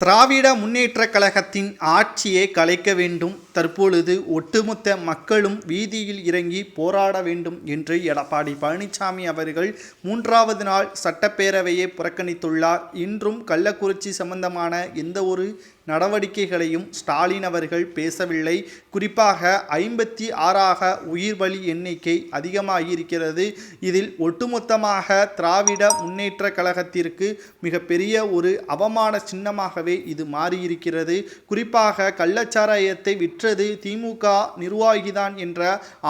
திராவிட முன்னேற்றக் கழகத்தின் ஆட்சியை கலைக்க வேண்டும். தற்பொழுது ஒட்டுமொத்த மக்களும் வீதியில் இறங்கி போராட வேண்டும் என்று எடப்பாடி பழனிசாமி அவர்கள் 3வது நாள் சட்டப்பேரவையை புறக்கணித்துள்ளார். இன்றும் கள்ளக்குறிச்சி சம்பந்தமான எந்த ஒரு நடவடிக்கைகளையும் ஸ்டாலின் அவர்கள் பேசவில்லை. குறிப்பாக 56ஆக உயிர் பலி எண்ணிக்கை அதிகமாகியிருக்கிறது. இதில் ஒட்டுமொத்தமாக திராவிட முன்னேற்ற கழகத்திற்கு மிகப்பெரிய ஒரு அவமான சின்னமாகவே இது மாறியிருக்கிறது. குறிப்பாக கள்ளச்சாராயத்தை விற்றது திமுக நிர்வாகிதான் என்ற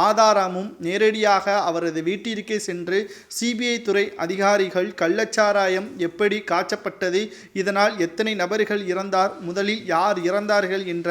ஆதாரமும் நேரடியாக அவரது வீட்டிற்கே சென்று சிபிஐ துறை அதிகாரிகள் கள்ளச்சாராயம் எப்படி காய்ச்சப்பட்டது, இதனால் எத்தனை நபர்கள் இறந்தார், முதலில் யார் இறந்தார்கள் என்ற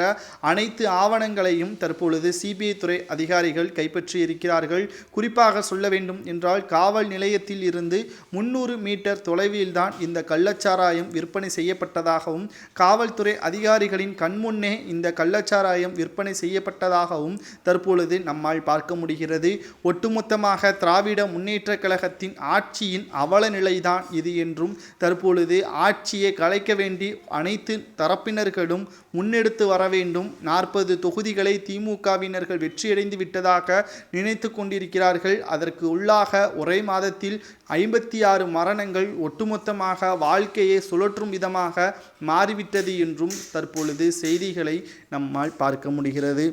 அனைத்து ஆவணங்களையும் தற்பொழுது சிபிஐ துறை அதிகாரிகள் கைப்பற்றி இருக்கிறார்கள். குறிப்பாக சொல்ல வேண்டும் என்றால் காவல் நிலையத்தில் இருந்து 300 மீட்டர் தொலைவில்தான் இந்த கள்ளச்சாராயம் விற்பனை செய்யப்பட்டதாகவும், காவல்துறை அதிகாரிகளின் கண்முன்னே இந்த கள்ளச்சாராயம் விற்பனை செய்யப்பட்டதாகவும் தற்பொழுது நம்மால் பார்க்க முடிகிறது. ஒட்டுமொத்தமாக திராவிட முன்னேற்ற கழகத்தின் ஆட்சியின் அவல நிலைதான் இது என்றும், தற்பொழுது ஆட்சியை கலைக்க வேண்டி அனைத்து தரப்பினர்களும் முன்னெடுத்து வர வேண்டும். 40 தொகுதிகளை திமுகவினர்கள் வெற்றியடைந்து விட்டதாக நினைத்து கொண்டிருக்கிறார்கள். அதற்கு உள்ளாக ஒரே மாதத்தில் 56 மரணங்கள் ஒட்டுமொத்தமாக வாழ்க்கையை சுழற்றும் விதமாக மாறிவிட்டது என்றும் தற்பொழுது செய்திகளை நம்மால் பார்க்க முடிகிறது.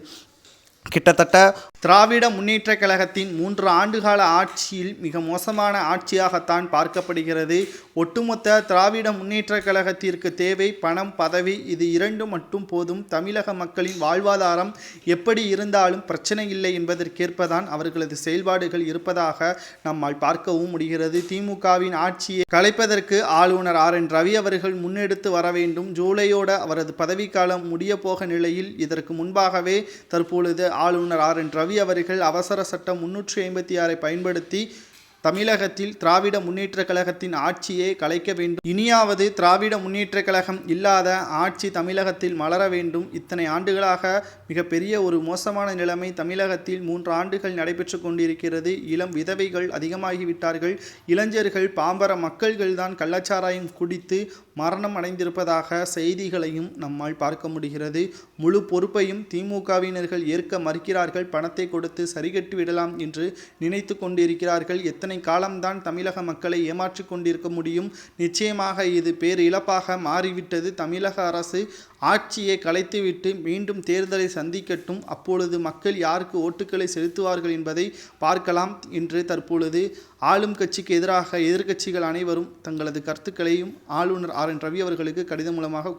கிட்டத்தட்ட திராவிட முன்னேற்ற கழகத்தின் 3 ஆண்டுகால ஆட்சியில் மிக மோசமான ஆட்சியாகத்தான் பார்க்கப்படுகிறது. ஒட்டுமொத்த திராவிட முன்னேற்ற கழகத்திற்கு தேவை பணம், பதவி, இது 2 மட்டும் போதும். தமிழக மக்களின் வாழ்வாதாரம் எப்படி இருந்தாலும் பிரச்சனை இல்லை என்பதற்கேற்பதான் அவர்களது செயல்பாடுகள் இருப்பதாக நம்மால் பார்க்கவும் முடிகிறது. திமுகவின் ஆட்சியை கலைப்பதற்கு ஆளுநர் RN ரவி அவர்கள் முன்னெடுத்து வர வேண்டும். ஜூலையோட அவரது பதவிக்காலம் முடிய போக நிலையில் இதற்கு முன்பாகவே தற்பொழுது ஆளுநர் RN ரவி அவர்கள் அவசர சட்டம் 356 பயன்படுத்தி தமிழகத்தில் திராவிட முன்னேற்ற கழகத்தின் ஆட்சியை கலைக்க வேண்டும். இனியாவது திராவிட முன்னேற்ற கழகம் இல்லாத ஆட்சி தமிழகத்தில் மலர வேண்டும். இத்தனை ஆண்டுகளாக மிகப்பெரிய ஒரு மோசமான நிலைமை தமிழகத்தில் 3 ஆண்டுகள் நடைபெற்று கொண்டிருக்கிறது. இளம் விதவைகள் அதிகமாகிவிட்டார்கள். இளைஞர்கள், பாம்பர மக்கள்கள் தான் கள்ளச்சாராயம் குடித்து மரணம் அடைந்திருப்பதாக செய்திகளையும் நம்மால் பார்க்க முடிகிறது. முழு பொறுப்பையும் திமுகவினர்கள் ஏற்க மறுக்கிறார்கள். பணத்தை கொடுத்து சரிகட்டி விடலாம் என்று நினைத்து கொண்டிருக்கிறார்கள். எத்தனை காலம்தான் தமிழக மக்களை ஏமாற்றிக் கொண்டிருக்க முடியும்? நிச்சயமாக இது பேரிழப்பாக மாறிவிட்டது. தமிழக அரசு ஆட்சியை கலைத்துவிட்டு மீண்டும் தேர்தலை சந்திக்கட்டும். அப்பொழுது மக்கள் யாருக்கு ஓட்டுக்களை செலுத்துவார்கள் என்பதை பார்க்கலாம் என்று தற்பொழுது ஆளும் கட்சிக்கு எதிராக எதிர்க்கட்சிகள் அனைவரும் தங்களது கருத்துக்களையும் ஆளுநர் RN ரவி அவர்களுக்கு கடிதம் மூலமாக